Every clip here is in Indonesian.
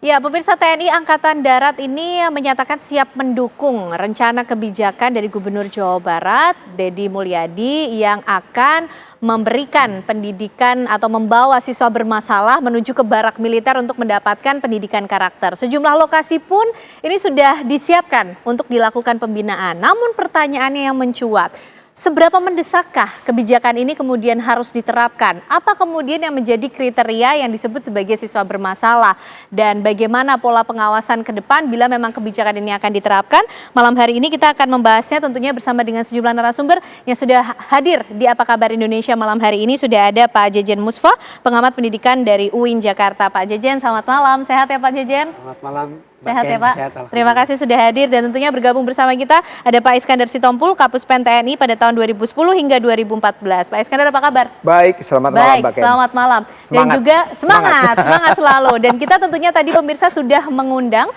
Ya, pemirsa TNI Angkatan Darat ini menyatakan siap mendukung rencana kebijakan dari Gubernur Jawa Barat, Deddy Mulyadi, yang akan memberikan pendidikan atau membawa siswa bermasalah menuju ke barak militer untuk mendapatkan pendidikan karakter. Sejumlah lokasi pun ini sudah disiapkan untuk dilakukan pembinaan. Namun pertanyaannya yang mencuat, seberapa mendesakkah kebijakan ini kemudian harus diterapkan? Apa kemudian yang menjadi kriteria yang disebut sebagai siswa bermasalah? Dan bagaimana pola pengawasan ke depan bila memang kebijakan ini akan diterapkan? Malam hari ini kita akan membahasnya tentunya bersama dengan sejumlah narasumber yang sudah hadir di Apa Kabar Indonesia malam hari ini. Sudah ada Pak Jejen Musfa, pengamat pendidikan dari UIN Jakarta. Pak Jejen, selamat malam. Sehat ya Pak Jejen? Selamat malam. Sehat ya Pak? Sehat, terima kasih sudah hadir dan tentunya bergabung bersama kita ada Pak Iskandar Sitompul, Kapus Pen TNI pada tahun 2010 hingga 2014. Pak Iskandar apa kabar? Baik, selamat malam Mbak Ken. Selamat malam. Semangat. Dan juga semangat selalu. Dan kita tentunya tadi pemirsa sudah mengundang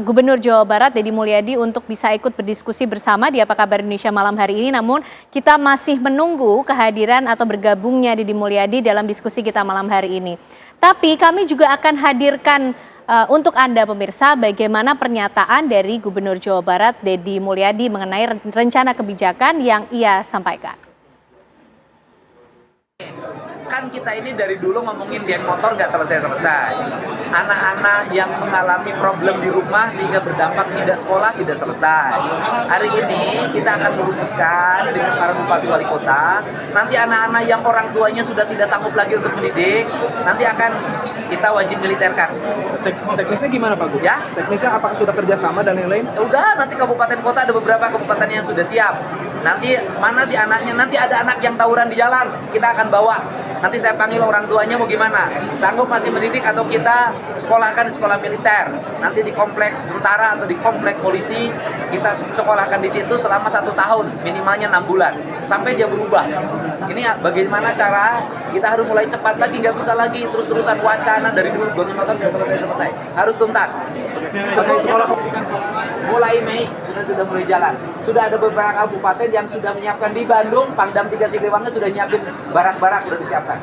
Gubernur Jawa Barat Deddy Mulyadi untuk bisa ikut berdiskusi bersama di Apa Kabar Indonesia malam hari ini. Namun kita masih menunggu kehadiran atau bergabungnya Deddy Mulyadi dalam diskusi kita malam hari ini. Tapi kami juga akan hadirkan untuk Anda pemirsa bagaimana pernyataan dari Gubernur Jawa Barat Deddy Mulyadi mengenai rencana kebijakan yang ia sampaikan. Kan kita ini dari dulu ngomongin geng motor nggak selesai-selesai. Anak-anak yang mengalami problem di rumah sehingga berdampak tidak sekolah tidak selesai. Hari ini kita akan merumuskan dengan para bupati wali kota. Nanti anak-anak yang orang tuanya sudah tidak sanggup lagi untuk mendidik, nanti akan kita wajib militerkan. Teknisnya gimana Pak Gub? Ya? Teknisnya apakah sudah kerjasama dan lain-lain? Udah, nanti kabupaten kota ada beberapa kabupaten yang sudah siap. Nanti mana sih anaknya? Nanti ada anak yang tawuran di jalan, kita akan bawa. Nanti saya panggil orang tuanya mau gimana? Sanggup masih mendidik atau kita sekolahkan di sekolah militer? Nanti di komplek tentara atau di komplek polisi kita sekolahkan di situ selama 1 tahun, minimalnya 6 bulan sampai dia berubah. Ini bagaimana cara kita harus mulai cepat lagi, nggak bisa lagi terus-terusan wacana dari dulu geng motor nggak selesai-selesai, harus tuntas. Terkait sekolah Mulai Mei sudah mulai jalan. Sudah ada beberapa kabupaten yang sudah menyiapkan di Bandung, Pangdam 3 Siliwangi sudah nyiapin barak-barak sudah disiapkan.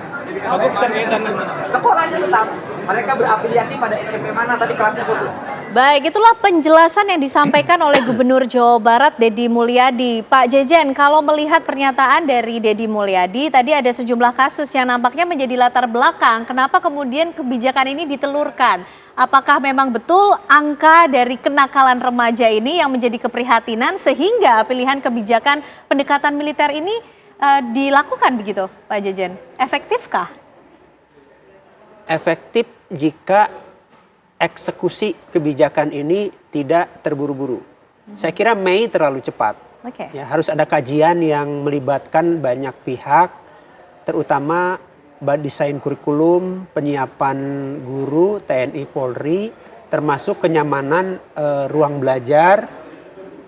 Sekolahnya tetap, mereka berafiliasi pada SMP mana tapi kelasnya khusus. Baik, itulah penjelasan yang disampaikan oleh Gubernur Jawa Barat Deddy Mulyadi. Pak Jejen, kalau melihat pernyataan dari Deddy Mulyadi, tadi ada sejumlah kasus yang nampaknya menjadi latar belakang. Kenapa kemudian kebijakan ini ditelurkan? Apakah memang betul angka dari kenakalan remaja ini yang menjadi keprihatinan sehingga pilihan kebijakan pendekatan militer ini dilakukan begitu, Pak Jejen? Efektifkah? Efektif jika eksekusi kebijakan ini tidak terburu-buru. Saya kira Mei terlalu cepat. Ya, harus ada kajian yang melibatkan banyak pihak, terutama desain kurikulum, penyiapan guru, TNI, Polri, termasuk kenyamanan ruang belajar,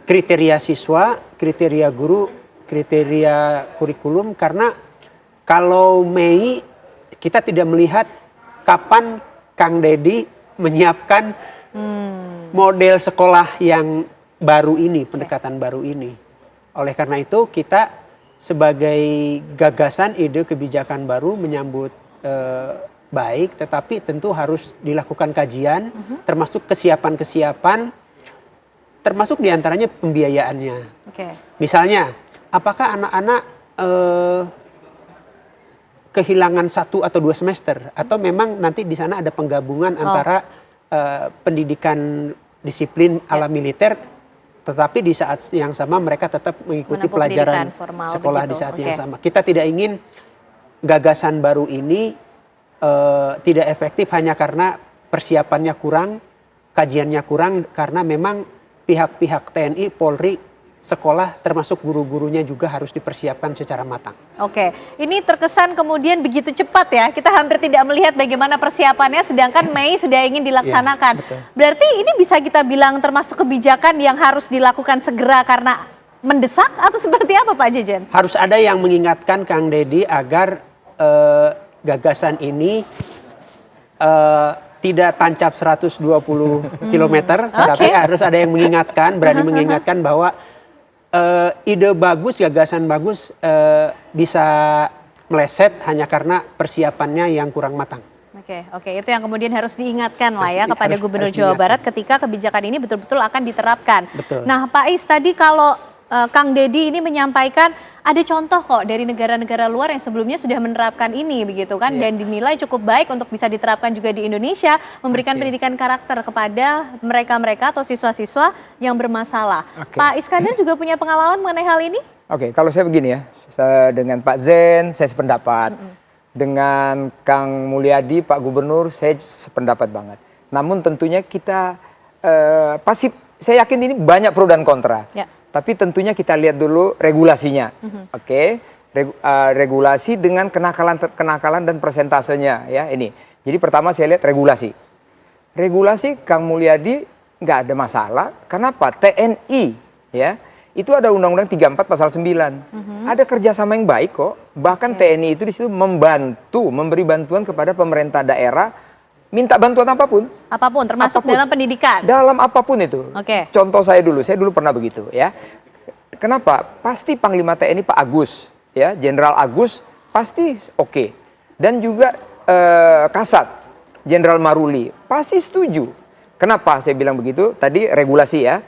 kriteria siswa, kriteria guru, kriteria kurikulum. Karena kalau Mei kita tidak melihat kapan Kang Deddy menyiapkan model sekolah yang baru ini, pendekatan baru ini. Oleh karena itu kita sebagai gagasan ide kebijakan baru menyambut baik, tetapi tentu harus dilakukan kajian, termasuk kesiapan-kesiapan, termasuk diantaranya pembiayaannya. Misalnya, apakah anak-anak kehilangan 1 atau 2 semester, atau memang nanti di sana ada penggabungan antara pendidikan disiplin ala militer, tetapi di saat yang sama mereka tetap mengikuti pelajaran sekolah di saat yang sama. Kita tidak ingin gagasan baru ini tidak efektif hanya karena persiapannya kurang, kajiannya kurang, karena memang pihak-pihak TNI, Polri, sekolah termasuk guru-gurunya juga harus dipersiapkan secara matang. Oke, ini terkesan kemudian begitu cepat ya, kita hampir tidak melihat bagaimana persiapannya sedangkan Mei sudah ingin dilaksanakan. Ya, berarti ini bisa kita bilang termasuk kebijakan yang harus dilakukan segera karena mendesak atau seperti apa Pak Jejen? Harus ada yang mengingatkan Kang Deddy agar gagasan ini tidak tancap 120 km, tapi harus ada yang mengingatkan, berani mengingatkan bahwa ide bagus, gagasan bagus bisa meleset hanya karena persiapannya yang kurang matang. Oke, itu yang kemudian harus diingatkan lah ya kepada Harus Gubernur Jawa diingatkan. Barat ketika kebijakan ini betul-betul akan diterapkan. Betul. Nah, Pak Is, tadi kalau Kang Deddy ini menyampaikan ada contoh kok dari negara-negara luar yang sebelumnya sudah menerapkan ini begitu kan, dan dinilai cukup baik untuk bisa diterapkan juga di Indonesia, memberikan pendidikan karakter kepada mereka-mereka atau siswa-siswa yang bermasalah. Pak Iskandar juga punya pengalaman mengenai hal ini? Oke, kalau saya begini ya, dengan Pak Zen saya sependapat, dengan Kang Mulyadi, Pak Gubernur saya sependapat banget. Namun tentunya kita pasti, saya yakin ini banyak pro dan kontra. Ya. Tapi tentunya kita lihat dulu regulasinya, oke? Regulasi dengan kenakalan dan persentasenya ya ini. Jadi pertama saya lihat regulasi. Regulasi Kang Mulyadi nggak ada masalah. Kenapa? TNI ya itu ada Undang-Undang 34 pasal 9. Ada kerjasama yang baik kok. Bahkan TNI itu di situ membantu, memberi bantuan kepada pemerintah daerah. Minta bantuan apapun. Apapun, termasuk Apapun. dalam pendidikan. Dalam apapun itu. Oke. Contoh saya dulu pernah begitu ya. Kenapa? Pasti Panglima TNI Pak Agus, ya, Jenderal Agus pasti oke. Dan juga Kasat, Jenderal Maruli pasti setuju. Kenapa saya bilang begitu? Tadi regulasi ya,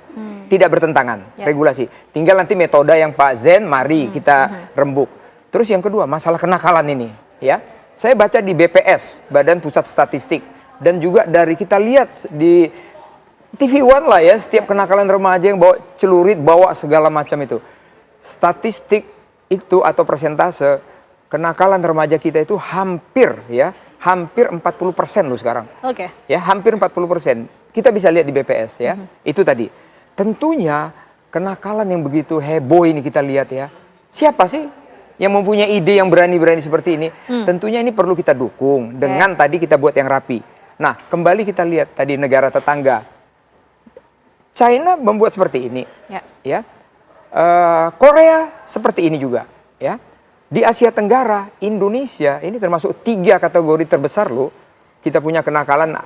tidak bertentangan, regulasi. Tinggal nanti metode yang Pak Zen, mari kita rembuk. Terus yang kedua, masalah kenakalan ini, ya. Saya baca di BPS, Badan Pusat Statistik, dan juga dari kita lihat di TV One lah ya, setiap kenakalan remaja yang bawa celurit, bawa segala macam itu. Statistik itu atau persentase kenakalan remaja kita itu hampir 40% loh sekarang. Oke. Ya, hampir 40%. Kita bisa lihat di BPS ya. Itu tadi. Tentunya kenakalan yang begitu heboh ini kita lihat ya. Siapa sih yang mempunyai ide yang berani-berani seperti ini? Tentunya ini perlu kita dukung dengan tadi kita buat yang rapi. Nah, kembali kita lihat tadi negara tetangga. China membuat seperti ini. Ya. Korea seperti ini juga, ya. Di Asia Tenggara, Indonesia ini termasuk 3 kategori terbesar loh. Kita punya kenakalan,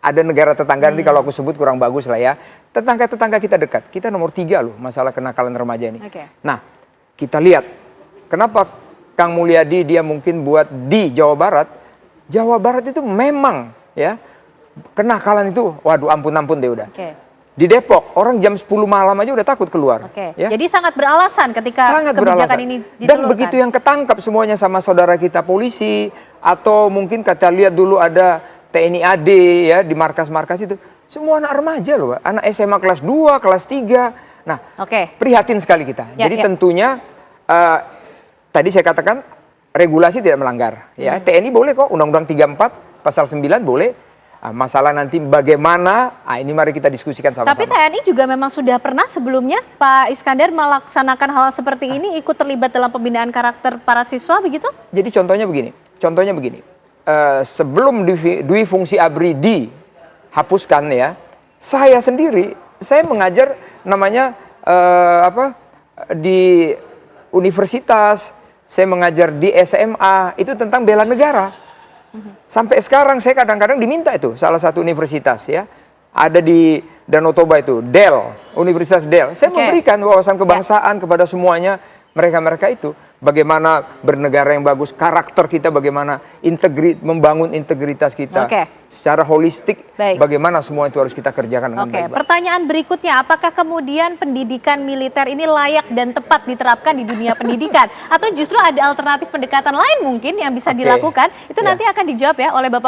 ada negara tetangga, nanti kalau aku sebut kurang bagus lah ya. Tetangga-tetangga kita dekat, kita nomor 3 loh masalah kenakalan remaja ini. Nah, kita lihat, kenapa Kang Mulyadi dia mungkin buat di Jawa Barat. Jawa Barat itu memang ya, kenakalan itu, waduh ampun-ampun deh udah. Di Depok, orang jam 10 malam aja udah takut keluar. Ya? Jadi sangat beralasan ketika Sangat kebijakan beralasan. ini ditelurkan. Dan begitu yang ketangkap semuanya sama saudara kita polisi, atau mungkin kita lihat dulu ada TNI AD ya di markas-markas itu, semua anak remaja loh, anak SMA kelas 2, kelas 3. Nah, prihatin sekali kita. Jadi tentunya tadi saya katakan regulasi tidak melanggar. Ya, TNI boleh kok, Undang-Undang 34 pasal 9 boleh. Masalah nanti bagaimana, ini mari kita diskusikan sama-sama. Tapi TNI juga memang sudah pernah sebelumnya Pak Iskandar melaksanakan hal seperti ini, ikut terlibat dalam pembinaan karakter para siswa begitu? Jadi contohnya begini, sebelum dui fungsi ABRI dihapuskan ya, saya sendiri, saya mengajar namanya di universitas, saya mengajar di SMA, itu tentang bela negara. Sampai sekarang saya kadang-kadang diminta itu salah satu universitas ya, ada di Danau Toba itu, Del, Universitas Del. Saya memberikan wawasan kebangsaan kepada semuanya mereka-mereka itu. Bagaimana bernegara yang bagus, karakter kita bagaimana, membangun integritas kita. Secara holistik, bagaimana semua itu harus kita kerjakan dengan baik-baik. Pertanyaan berikutnya, apakah kemudian pendidikan militer ini layak dan tepat diterapkan di dunia pendidikan? Atau justru ada alternatif pendekatan lain mungkin yang bisa dilakukan? Itu nanti akan dijawab ya oleh Bapak